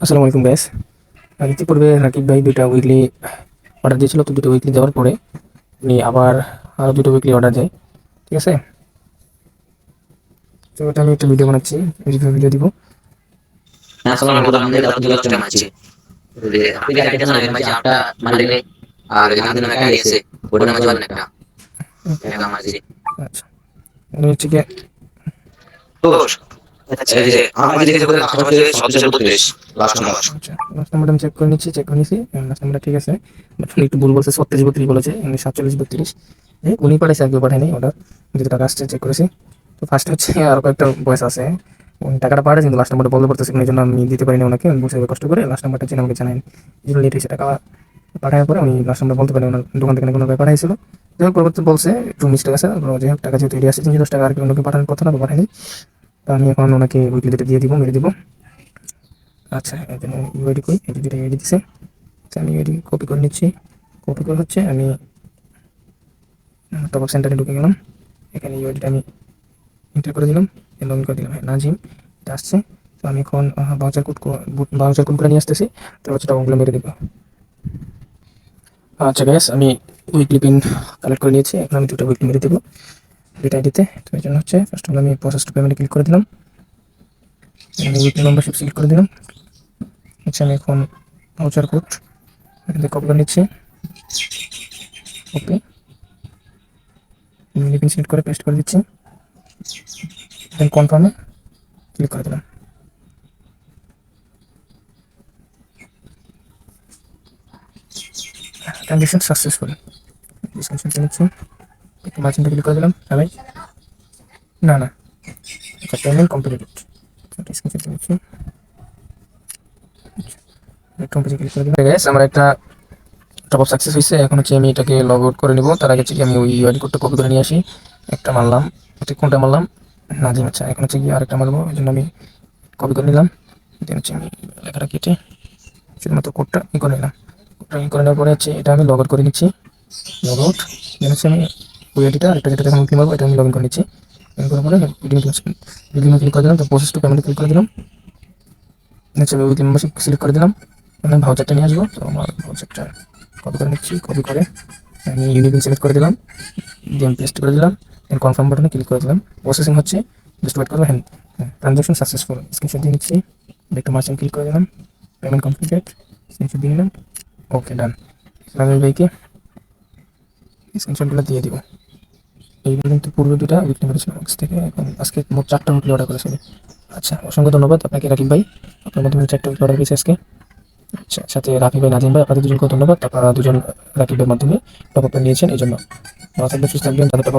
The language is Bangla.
আসসালামু আলাইকুম গাইস। ইতিপূর্বে রাকিব ভাই ২টা উইকলি অর্ডার দিয়েছিল, তো ২টা উইকলি দেওয়ার পরে উনি আবার আরও ২টা উইকলি অর্ডার দেয়। ঠিক আছে, তো এটা আমি একটা ভিডিও বানাচ্ছি, রিভিউ ভিডিও দিব। হ্যাঁ, আসসালামু আলাইকুম। আলহামদুলিল্লাহ, আপনি যথেষ্ট মানছি। যে আপনি যে আইডিটা জানেন ভাই যে আপটা মারিলে আর ওই গান্ধী নামে একটা আইডি আছে, ওটা নামে যাবেন একটা টাকা মারছি। আচ্ছা, আমি হচ্ছে গিয়ে তো এই যে আমার আইডি থেকে বলে লাস্ট নাম্বার যে 3732 লাস্ট নাম্বার। আচ্ছা লাস্ট নাম্বারটা আমি চেক করে নিচ্ছি। লাস্ট নাম্বারটা ঠিক আছে, বাট উনি একটু ভুল বলছে, 3632 বলেছে, উনি 4732। উনি পাঠাইছে, আর কেউ পাঠায়নি অর্ডার। যেটা টাকা আসছে চেক করেছি। তো ফার্স্ট হচ্ছে আরও কয়েকটা ভয়েস আছে, উনি টাকাটা পাঠাচ্ছে কিন্তু লাস্ট নাম্বারটা বলতে পারতেছে না, এই জন্য আমি দিতে পারিনি ওনাকে। আমি বসে কষ্ট করে লাস্ট নাম্বারটা জেনে আমাকে জানাই, এই জন্য লেট হয়েছে। টাকা পাঠানোর পরে উনি লাস্ট নাম্বার বলতে পারেন, ওনার দোকান থেকে কোনো ব্যাপার হয়েছিল। যাই হোক, পরবর্তী বলছে একটু মিস্টেক আছে। যাই হোক, টাকা যেহেতু এড়িয়ে আসছে 310 টাকা, আর কি অন্যকে পাঠানোর কথা না, তো পাঠায়নি। তো আমি এখন ওনাকে উইকলি ডেটে দিয়ে দিব, মেরে দিব। আচ্ছা, এখানে ইউআইডি কই, এই দুটো ইউআইডি দিছে। তো আমি ইউআইডি কপি করে নিচ্ছি। কপি করে হচ্ছে আমি টপ আপ সেন্টারে ঢুকে গেলাম। এখানে ইউআইডিটা আমি এন্টার করে দিলাম, লগ ইন করে দিলাম। হ্যাঁ, নাজিম এটা আসছে। তো আমি এখন বাউচার কোড করে নিয়ে আসতেছি, তারপর হচ্ছে টাকাগুলো মেরে দেবো। আচ্ছা গ্যাস, আমি উইকলি পিন কালেক্ট করে নিয়েছি। এখন আমি দুটো উইকলি মেরে দেবো দুটো আইডিতে। তো এই জন্য হচ্ছে ফার্স্ট অফ অল আমি প্রসেস টু পেমেন্টে ক্লিক করে দিলাম, উইকলি মেম্বারশিপ সিলেক্ট করে দিলাম। আচ্ছা, আমি এখন ভাউচার কোড এখান থেকে কপি করে নিচ্ছি। ওকে, পিন সিলেক্ট করে পেস্ট করে দিচ্ছি, দেন কনফার্মে ক্লিক করে দিলাম। ট্রানজেকশন সাকসেসফুল, স্ক্রিনশট নিচ্ছি, একটু মার্চেন্টে ক্লিক করে দিলাম। হ্যাঁ ভাই, না না, আচ্ছা পেমেন্ট কমপ্লিটেড, স্ক্রিনশট নিচ্ছি, একটু পেজে ক্লিক করে দিলাম। গ্যাস, আমার একটা টপ আপ সাকসেস হয়েছে। এখন হচ্ছে আমি এটাকে লগ আউট করে নিব। তার আগে হচ্ছে কি আমি ওই ইউআইডি কোডটা কপি করে নিয়ে আসি। একটা মারলাম, এটা কোনটা মারলাম, নাজিম। আচ্ছা, এখন হচ্ছে গিয়ে আরেকটা মারবো, এই জন্য আমি কপি করে নিলাম। দেন হচ্ছে আমি লেখাটা কেটে শুধুমাত্র কোডটা ই করে নিলাম। কোডটা ই করে নেওয়ার পরে হচ্ছে এটা আমি লগ আউট করে নিচ্ছি, লগ আউট। দেন হচ্ছে আমি ইউআইডিটা আরেকটা যেটা এখন ক্লিক মারবো, এটা আমি লগ ইন করে নিচ্ছি। লগ ইন করার পরে রিডিং ক্লিক করে দিলাম, তো প্রসেস টু পেমেন্ট ক্লিক করে দিলাম। হচ্ছে আমি উইকলি মেম্বারশিপ সিলেক্ট করে দিলাম। আমি ভাউচারটা নিয়ে আসবো, তো আমার ভাউচারটা কপি করে নিচ্ছি। কপি করে আমি ইউনিপিন সিলেক্ট করে দিলাম, দেন পেস্ট করে দিলাম, দেন কনফার্ম বাটনে ক্লিক করে দিলাম। প্রসেসিং হচ্ছে, জাস্ট ওয়েট করবো। হ্যাঁ, ট্রানজাকশন সাকসেসফুল, স্ক্রিনশট দিয়ে নিচ্ছি। একটু মার্চেন্ট ক্লিক করে দিলাম, পেমেন্ট কমপ্লিটেড, স্ক্রিনশট দিয়ে নিলাম। ওকে, ডান। আমি ভাইকে স্ক্রিনশটগুলো দিয়ে দিব। এইগুলো কিন্তু পূর্বে দুটা উইকলি মেরেছিল বক্স থেকে, এখন আজকে মোট 4টা উইকলি অর্ডার করেছিল। আচ্ছা, অসংখ্য ধন্যবাদ আপনাকে রাকিব ভাই, আপনার মাধ্যমে 4টা উইকলি অর্ডার পেয়েছি আজকে। আচ্ছা, সাথে রাফি ভাই, নাজিম ভাই, আপনাদের দুজনকে ধন্যবাদ। আপনারা দুজন রাকিবের মাধ্যমে টপ আপ নিয়েছেন, এই জন্য। ভালো থাকবেন, সুস্থ থাকবেন, তাদের টাকা